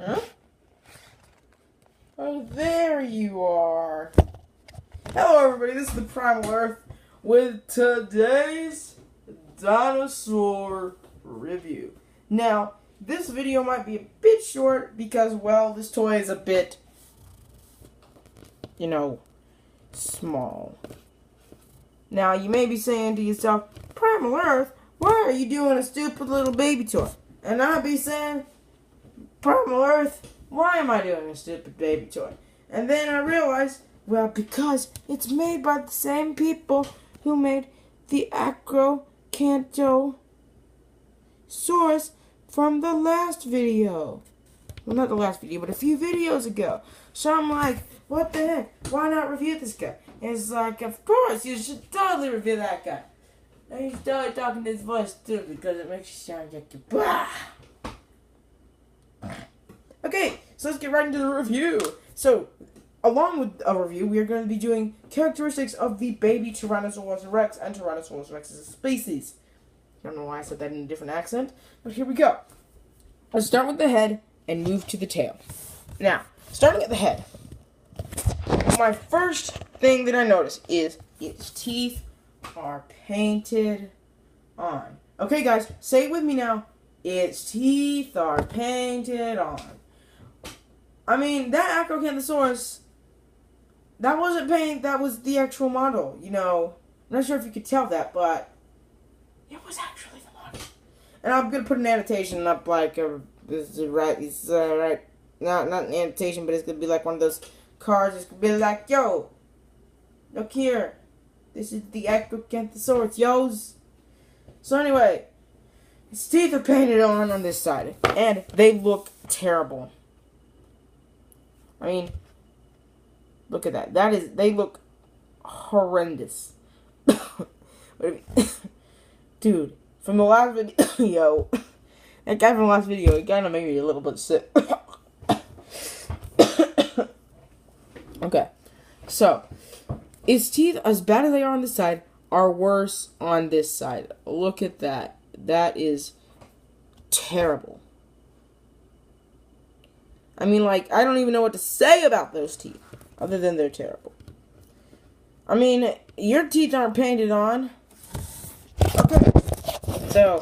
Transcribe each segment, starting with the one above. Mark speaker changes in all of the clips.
Speaker 1: Huh? Oh, there you are. Hello, everybody. This is the Primal Earth with today's dinosaur review. Now, this video might be a bit short because, well, this toy is a bit, small. Now, you may be saying to yourself, Primal Earth, why are you doing a stupid little baby toy? And I'd be saying, Primal Earth, why am I doing a stupid baby toy? And then I realized, well, because it's made by the same people who made the Acrocanthosaurus from the last video. Well, not the last video, but a few videos ago. So I'm like, what the heck? Why not review this guy? And it's like, of course, you should totally review that guy. And you start talking this voice too, because it makes you sound like you blah. Okay, so let's get right into the review. So, along with a review, we are going to be doing characteristics of the baby Tyrannosaurus rex and Tyrannosaurus rex as a species. I don't know why I said that in a different accent, but here we go. Let's start with the head and move to the tail. Now, starting at the head, my first thing that I notice is its teeth are painted on. Okay, guys, say it with me now. Its teeth are painted on. I mean, that Acrocanthosaurus, that wasn't paint, that was the actual model, I'm not sure if you could tell that, but it was actually the model. And I'm going to put an annotation up like, not an annotation, but it's going to be like one of those cards. It's going to be like, yo, look here. This is the Acrocanthosaurus, yos. So anyway, its teeth are painted on this side, and they look terrible. I mean, look at that. They look horrendous. Dude, from the last video, that guy from the last video, he kind of made me a little bit sick. Okay, so, its teeth, as bad as they are on this side, are worse on this side. Look at that. That is terrible. I mean, I don't even know what to say about those teeth, other than they're terrible. I mean, your teeth aren't painted on. Okay. So,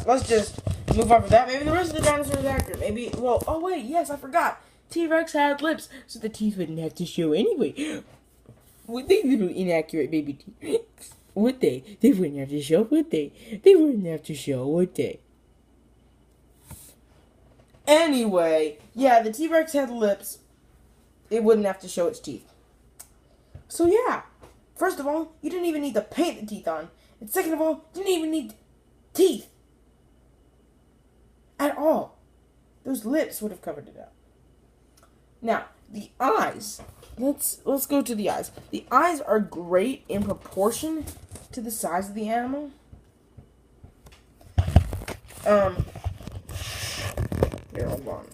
Speaker 1: let's just move on from that. Maybe the rest of the dinosaurs are accurate. Maybe, well, oh wait, yes, I forgot. T-Rex had lips, so the teeth wouldn't have to show anyway. Would they, little inaccurate baby T-Rex? Would they? They wouldn't have to show, would they? They wouldn't have to show, would they? Anyway, yeah, the T-Rex had lips. It wouldn't have to show its teeth. So yeah, first of all, you didn't even need to paint the teeth on. And second of all, you didn't even need teeth. At all. Those lips would have covered it up. Now, the eyes. Let's go to the eyes. The eyes are great in proportion to the size of the animal. Here, hold on.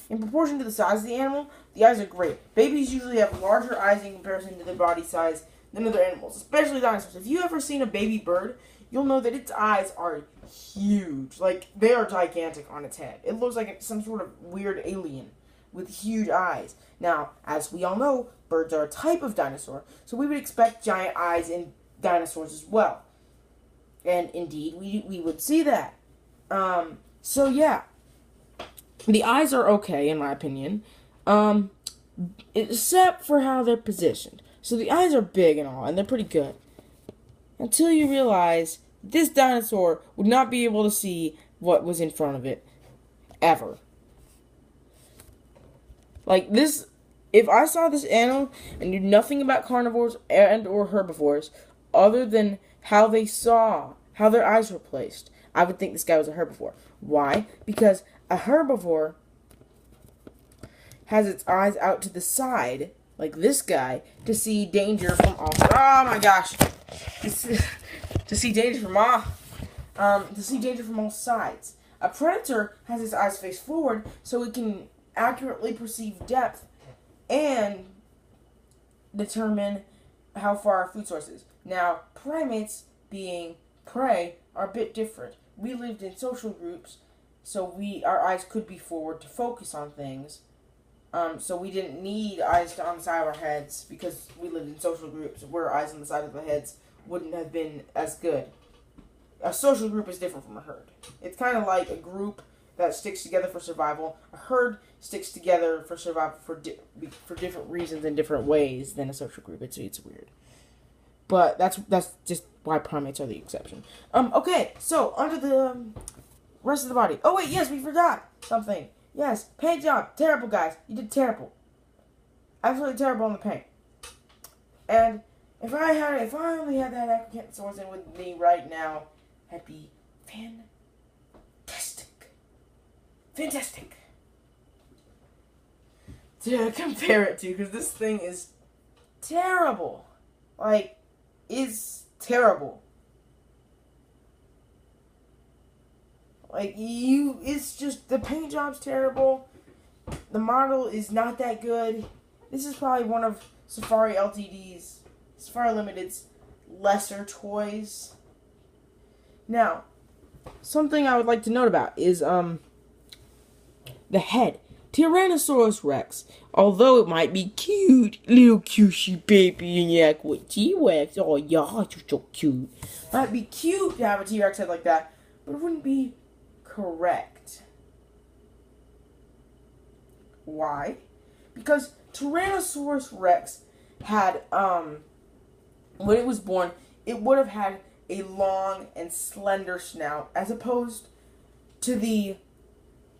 Speaker 1: In proportion to the size of the animal, the eyes are great. Babies usually have larger eyes in comparison to their body size than other animals, especially dinosaurs. If you've ever seen a baby bird, you'll know that its eyes are huge. They are gigantic on its head. It looks like some sort of weird alien with huge eyes. Now, as we all know, birds are a type of dinosaur, so we would expect giant eyes in dinosaurs as well. And indeed, we would see that. So yeah, the eyes are okay in my opinion, except for how they're positioned. So the eyes are big and all, and they're pretty good. Until you realize this dinosaur would not be able to see what was in front of it, ever. Like this, if I saw this animal and knew nothing about carnivores and or herbivores, other than how their eyes were placed, I would think this guy was a herbivore. Why? Because a herbivore has its eyes out to the side, like this guy, to see danger from all. Oh my gosh! To see danger from all sides. A predator has its eyes face forward, so it can accurately perceive depth and determine how far our food source is. Now, primates, being prey, are a bit different. We lived in social groups, so our eyes could be forward to focus on things. So we didn't need eyes on the side of our heads because we lived in social groups where eyes on the side of the heads wouldn't have been as good. A social group is different from a herd. It's kind of like a group that sticks together for survival. A herd sticks together for survival for different reasons and different ways than a social group. It's weird. But that's just why primates are the exception. Okay, so onto the rest of the body. Oh wait, yes, we forgot something. Yes, paint job. Terrible, guys. You did terrible. Absolutely terrible on the paint. And if I only had that Acrocanthrosaurus in with me right now, that'd be fantastic. Fantastic. To compare it to, because this thing is terrible. Like, is terrible. Like, it's just, the paint job's terrible. The model is not that good. This is probably one of Safari Ltd's, Safari Limited's lesser toys. Now, something I would like to note about is, the head. Tyrannosaurus Rex. Although it might be cute, little cushy baby and yak with T-Rex. Oh, yeah, you're so cute. Might be cute to have a T-Rex head like that, but it wouldn't be correct. Why? Because Tyrannosaurus Rex had, when it was born, it would have had a long and slender snout, as opposed to the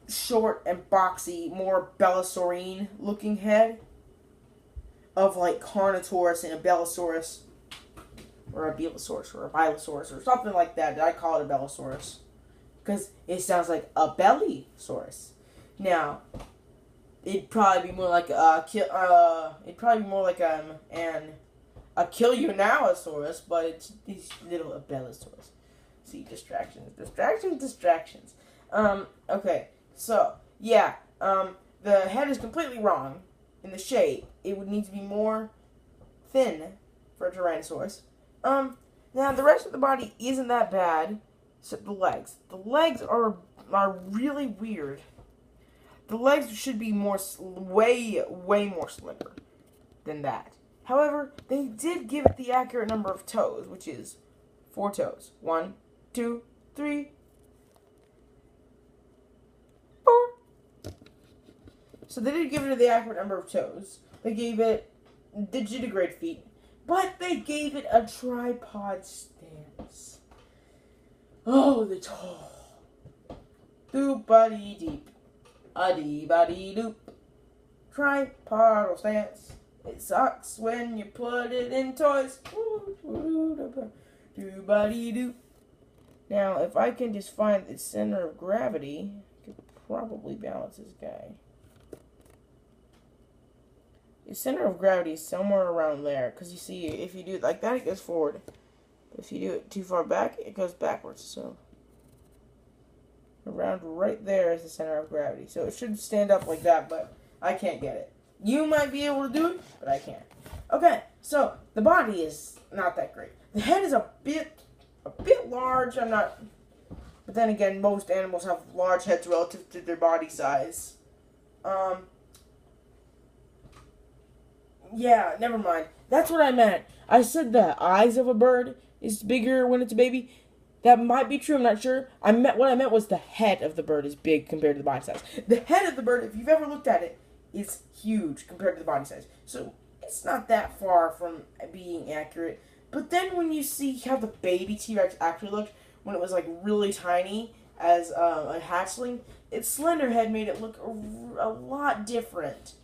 Speaker 1: short and boxy, more Belissaurine looking head of like Carnotaurus and a Bellosaurus, or a Belosaurus, or a Bilosaurus, or something like that. I call it a Bellosaurus because it sounds like a Bellysaurus. Now, it'd probably be more like a Killianosaurus, but it's these little Abellosaurus. See, distractions. Okay, so, yeah, the head is completely wrong in the shape. It would need to be more thin for a Tyrannosaurus. Now, the rest of the body isn't that bad, except the legs. The legs are really weird. The legs should be way more slender than that. However, they did give it the accurate number of toes, which is 4 toes. 1, 2, 3, 4. So they did give it the accurate number of toes. They gave it digitigrade feet, but they gave it a tripod stance. Oh, the toe. Doop-a-dee-deep. A-dee-ba-dee-doop. Tripodal stance. It sucks when you put it in toys. Doo-ba-dee-doop. Now, if I can just find the center of gravity, I could probably balance this guy. The center of gravity is somewhere around there. Because you see, if you do it like that, it goes forward. But if you do it too far back, it goes backwards. So, around right there is the center of gravity. So it should stand up like that, but I can't get it. You might be able to do it, but I can't. Okay, so the body is not that great. The head is a bit large. But then again, most animals have large heads relative to their body size. Yeah, never mind. That's what I meant. I said the eyes of a bird is bigger when it's a baby. That might be true, I'm not sure. What I meant was the head of the bird is big compared to the body size. The head of the bird, if you've ever looked at it, is huge compared to the body size. So it's not that far from being accurate. But then when you see how the baby T-Rex actually looked, when it was like really tiny as a hatchling, its slender head made it look a lot different.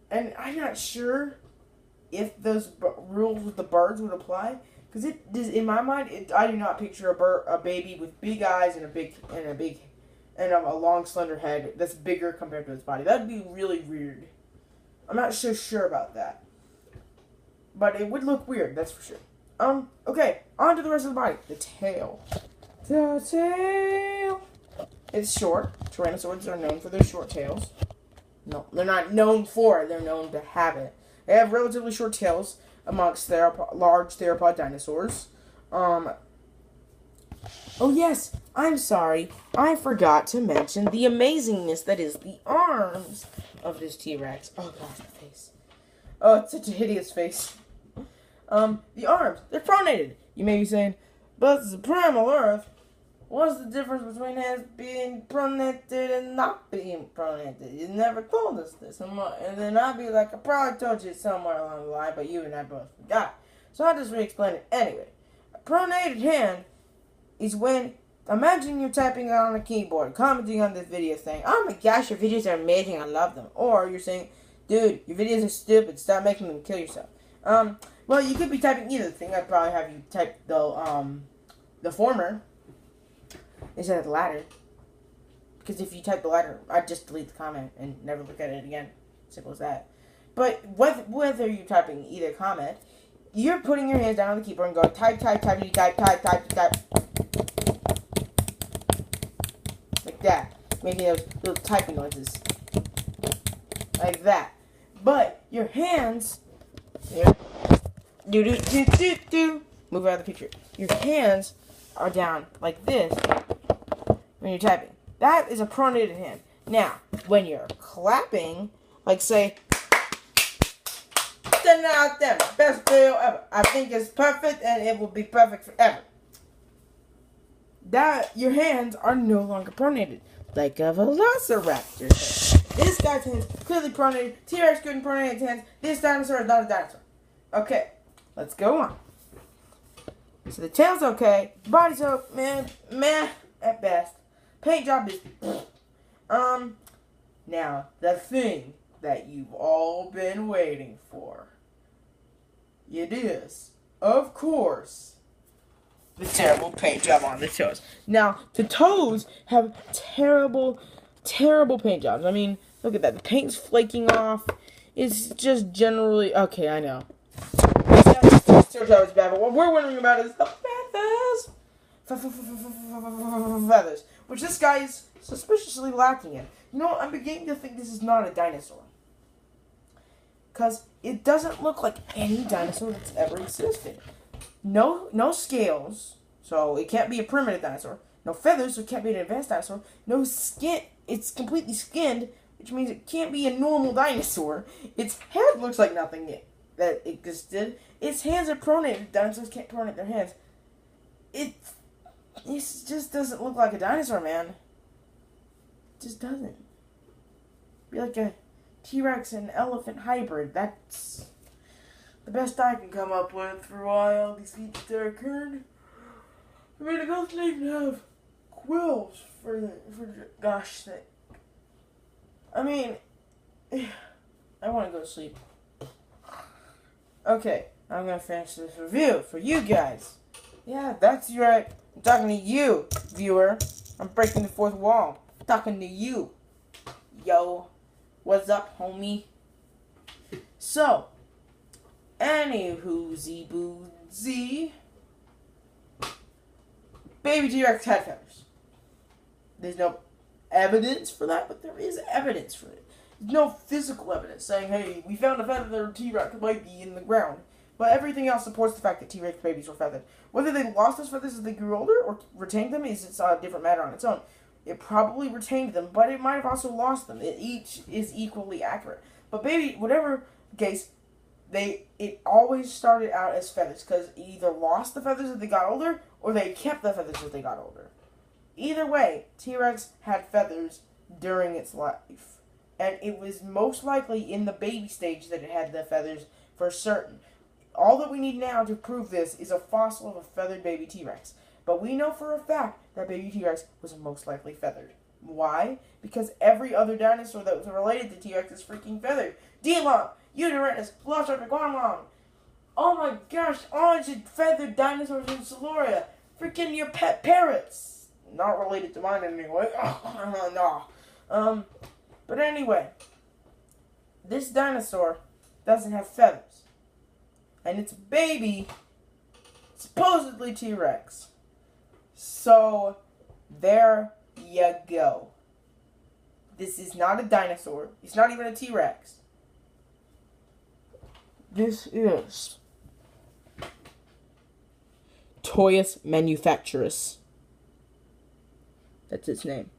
Speaker 1: And I'm not sure if those rules with the birds would apply. Because in my mind, I do not picture a baby with big eyes and a long slender head that's bigger compared to its body. That'd be really weird. I'm not so sure about that, but it would look weird. That's for sure. Okay, on to the rest of the body. The tail. The tail. It's short. Tyrannosaurs are known for their short tails. No, they're not known for it. They're known to have it. They have relatively short tails amongst large theropod dinosaurs. Oh yes, I'm sorry, I forgot to mention the amazingness that is the arms of this T-Rex. Oh gosh, the face. Oh, it's such a hideous face. The arms, they're pronated. You may be saying, but it's a primal Earth. What's the difference between hands being pronated and not being pronated? You never told us this. And then I'd be like, I probably told you somewhere along the line, but you and I both forgot. So I'll just re-explain it anyway. A pronated hand is when, imagine you're typing on a keyboard, commenting on this video saying, oh my gosh, your videos are amazing, I love them. Or you're saying, dude, your videos are stupid, stop making them, kill yourself. Well, you could be typing either thing. I'd probably have you type the former instead of the latter. Because if you type the latter, I'd just delete the comment and never look at it again. Simple as that. But whether you're typing either comment, you're putting your hands down on the keyboard and going type, like that. Making those little typing noises. Like that. But your hands, here, move out of the picture. Your hands are down like this when you're typing. That is a pronated hand. Now, when you're clapping, like say, 10 out of 10, best video ever. I think it's perfect and it will be perfect forever. That your hands are no longer pronated, like a velociraptor. This guy's hands clearly pronated. T-Rex couldn't pronate his hands. This dinosaur is not a dinosaur. Okay, let's go on. So the tail's okay. Body's okay, meh at best. Paint job is now the thing that you've all been waiting for. It is, of course, the terrible paint job on the toes. Now, the toes have terrible, terrible paint jobs. I mean, look at that. The paint's flaking off. It's just generally... Okay, I know. Bad, but what we're wondering about is the feathers. Feathers. Which this guy is suspiciously lacking in. You know what? I'm beginning to think this is not a dinosaur. Because it doesn't look like any dinosaur that's ever existed. No scales, so it can't be a primitive dinosaur. No feathers, so it can't be an advanced dinosaur. No skin, it's completely skinned, which means it can't be a normal dinosaur. Its head looks like nothing that existed. Its hands are pronated. Dinosaurs can't pronate their hands. It just doesn't look like a dinosaur, man. It just doesn't. Be like a T-Rex and elephant hybrid. That's the best I can come up with for why all these features are occurred. I mean, it doesn't even have quills for gosh sake. I mean, I want to go to sleep. Okay, I'm gonna finish this review for you guys. Yeah, that's right. I'm talking to you, viewer. I'm breaking the fourth wall. I'm talking to you. Yo, what's up, homie? So, anywho, boozy. Baby T-Rex had feathers. There's no evidence for that, but there is evidence for it. There's no physical evidence saying, hey, we found a feathered T-Rex baby in the ground. But everything else supports the fact that T-Rex babies were feathered. Whether they lost those feathers as they grew older or retained them is a different matter on its own. It probably retained them, but it might have also lost them. Each is equally accurate. But baby, whatever case, it always started out as feathers, because it either lost the feathers as they got older, or they kept the feathers as they got older. Either way, T-Rex had feathers during its life. And it was most likely in the baby stage that it had the feathers for certain. All that we need now to prove this is a fossil of a feathered baby T-Rex. But we know for a fact that baby T-Rex was most likely feathered. Why? Because every other dinosaur that was related to T-Rex is freaking feathered. Dilong, Udinurus, Velociraptor, Guanlong. Oh my gosh, all these feathered dinosaurs in Siluria. Freaking your pet parrots. Not related to mine anyway. No. But anyway, this dinosaur doesn't have feathers. And its baby, supposedly T-Rex. So, there you go. This is not a dinosaur. It's not even a T-Rex. This is Toyus Manufacturus. That's its name.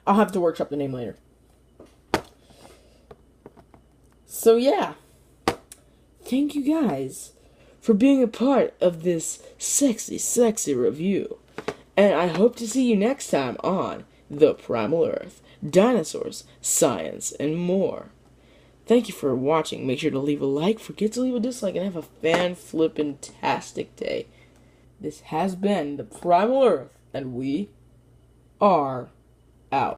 Speaker 1: I'll have to workshop the name later. So yeah, thank you guys for being a part of this sexy, sexy review. And I hope to see you next time on The Primal Earth, Dinosaurs, Science, and more. Thank you for watching. Make sure to leave a like, forget to leave a dislike, and have a fan-flippin-tastic day. This has been The Primal Earth, and we are out.